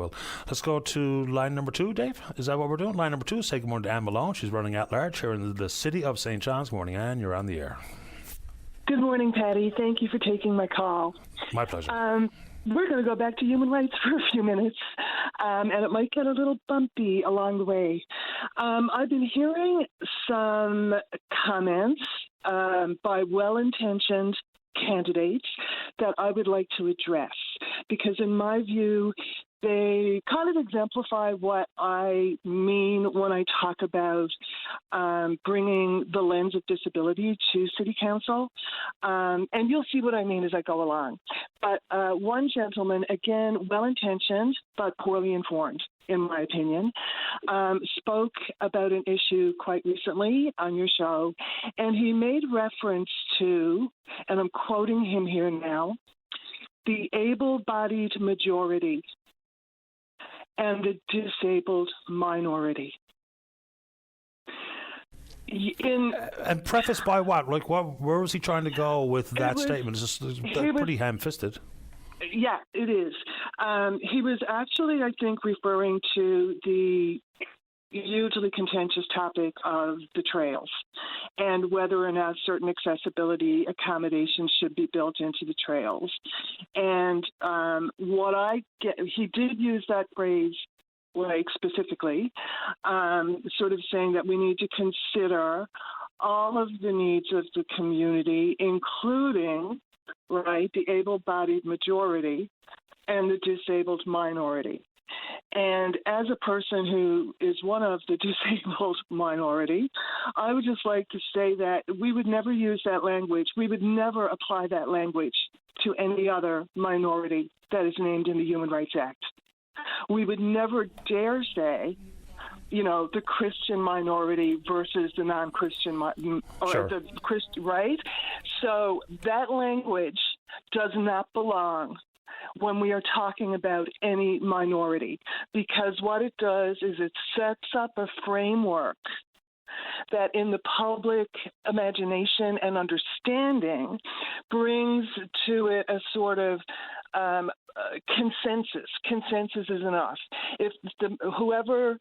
will. Let's go to line number 2, Dave. Is that what we're doing? Line number 2 is say good morning to Anne Malone. She's running at large here in the city of St. John's. Good morning, Anne. You're on the air. Good morning, Patty. Thank you for taking my call. My pleasure. We're going to go back to human rights for a few minutes, and it might get a little bumpy along the way. I've been hearing some comments by well-intentioned candidates that I would like to address, because in my view, they kind of exemplify what I mean when I talk about bringing the lens of disability to City Council. And you'll see what I mean as I go along. But one gentleman, again, well-intentioned but poorly informed, in my opinion, spoke about an issue quite recently on your show, and he made reference to, and I'm quoting him here now, the able-bodied majority and the disabled minority. And prefaced by what? Like, where was he trying to go with that statement? It's just pretty ham-fisted. Yeah, it is. He was actually, I think, referring to the hugely contentious topic of the trails and whether or not certain accessibility accommodations should be built into the trails. And he did use that phrase, like, specifically, sort of saying that we need to consider all of the needs of the community, including, right, the able-bodied majority and the disabled minority. And as a person who is one of the disabled minority, I would just like to say that we would never use that language. We would never apply that language to any other minority that is named in the Human Rights Act. We would never dare say, you know, the Christian minority versus the non-Christian, Sure. The Christian, right? So that language does not belong when we are talking about any minority, because what it does is it sets up a framework that in the public imagination and understanding brings to it a sort of consensus. Consensus is enough. If whoever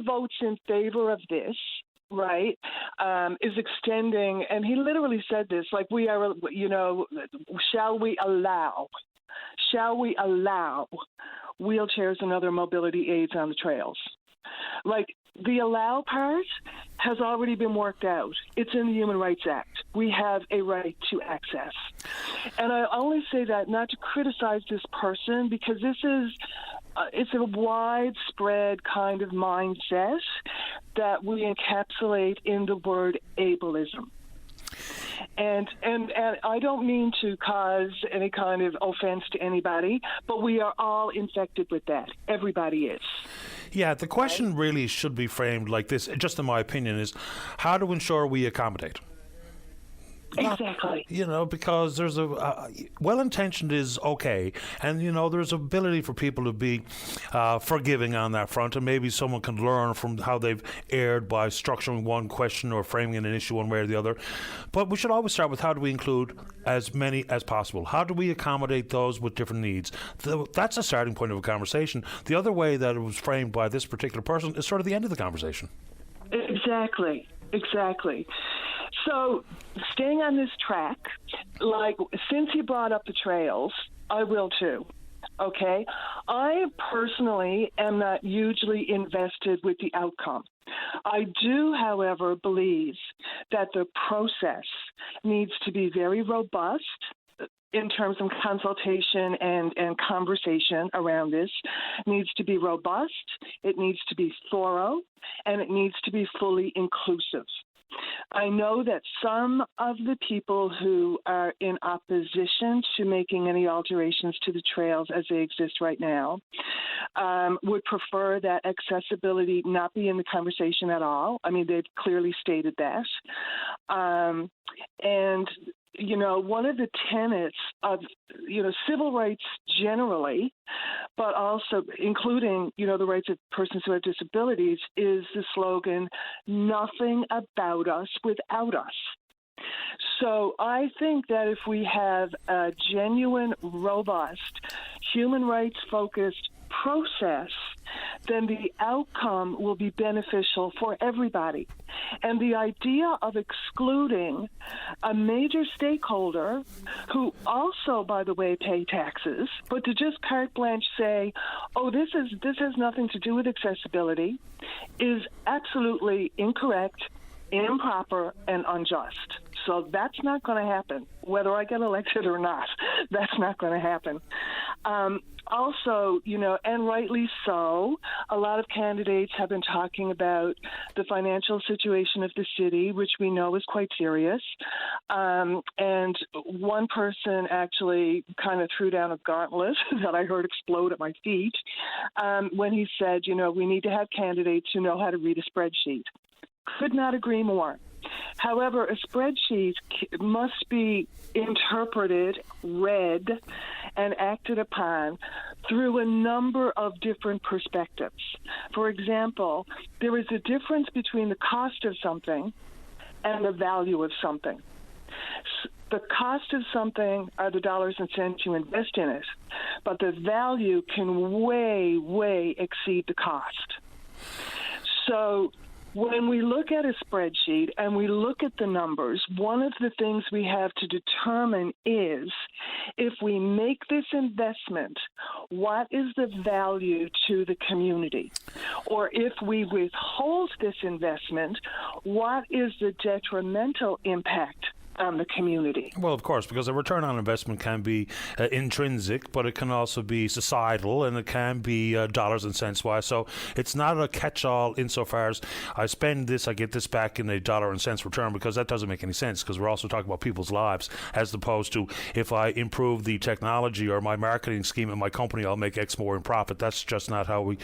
votes in favor of this, right, is extending, and he literally said this, like, we are, you know, shall we allow wheelchairs and other mobility aids on the trails? Like, the allow part has already been worked out. It's in the Human Rights Act. We have a right to access. And I only say that not to criticize this person, because this is it's a widespread kind of mindset that we encapsulate in the word ableism. And I don't mean to cause any kind of offense to anybody, but we are all infected with that. Everybody is. Yeah, the question really should be framed like this, just in my opinion, is how to ensure we accommodate. Exactly. You know, because there's well-intentioned is okay, and you know there's ability for people to be forgiving on that front, and maybe someone can learn from how they've erred by structuring one question or framing an issue one way or the other. But we should always start with how do we include as many as possible? How do we accommodate those with different needs? That's a starting point of a conversation. The other way that it was framed by this particular person is sort of the end of the conversation. Exactly. So, staying on this track, like, since he brought up the trails, I will too. Okay? I personally am not hugely invested with the outcome. I do, however, believe that the process needs to be very robust in terms of consultation and conversation around this. It needs to be robust, it needs to be thorough, and it needs to be fully inclusive. I know that some of the people who are in opposition to making any alterations to the trails as they exist right now would prefer that accessibility not be in the conversation at all. I mean, they've clearly stated that. And you know, one of the tenets of, you know, civil rights generally, but also including, you know, the rights of persons who have disabilities, is the slogan, nothing about us without us. So I think that if we have a genuine, robust, human rights-focused process, then the outcome will be beneficial for everybody. And the idea of excluding a major stakeholder who also, by the way, pay taxes, but to just carte blanche say, oh, this has nothing to do with accessibility, is absolutely incorrect, improper, and unjust. So that's not going to happen, whether I get elected or not. That's not going to happen. Also, and rightly so, a lot of candidates have been talking about the financial situation of the city, which we know is quite serious. And one person actually kind of threw down a gauntlet that I heard explode at my feet when he said, we need to have candidates who know how to read a spreadsheet. Could not agree more. However, a spreadsheet must be interpreted, read, and acted upon through a number of different perspectives. For example, there is a difference between the cost of something and the value of something. The cost of something are the dollars and cents you invest in it, but the value can way, way exceed the cost. So when we look at a spreadsheet and we look at the numbers, one of the things we have to determine is, if we make this investment, what is the value to the community? Or if we withhold this investment, what is the detrimental impact on the community? Well, of course, because a return on investment can be intrinsic, but it can also be societal, and it can be dollars and cents wise. So it's not a catch-all insofar as I spend this, I get this back in a dollar and cents return, because that doesn't make any sense, because we're also talking about people's lives, as opposed to if I improve the technology or my marketing scheme in my company, I'll make X more in profit. That's just not how we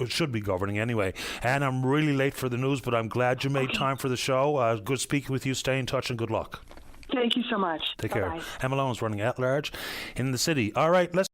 should be governing anyway. And I'm really late for the news, but I'm glad you made time for the show. Good speaking with you. Stay in touch and good luck. Thank you so much. Take Bye-bye. care. Malone is running at large in the city. All right, let's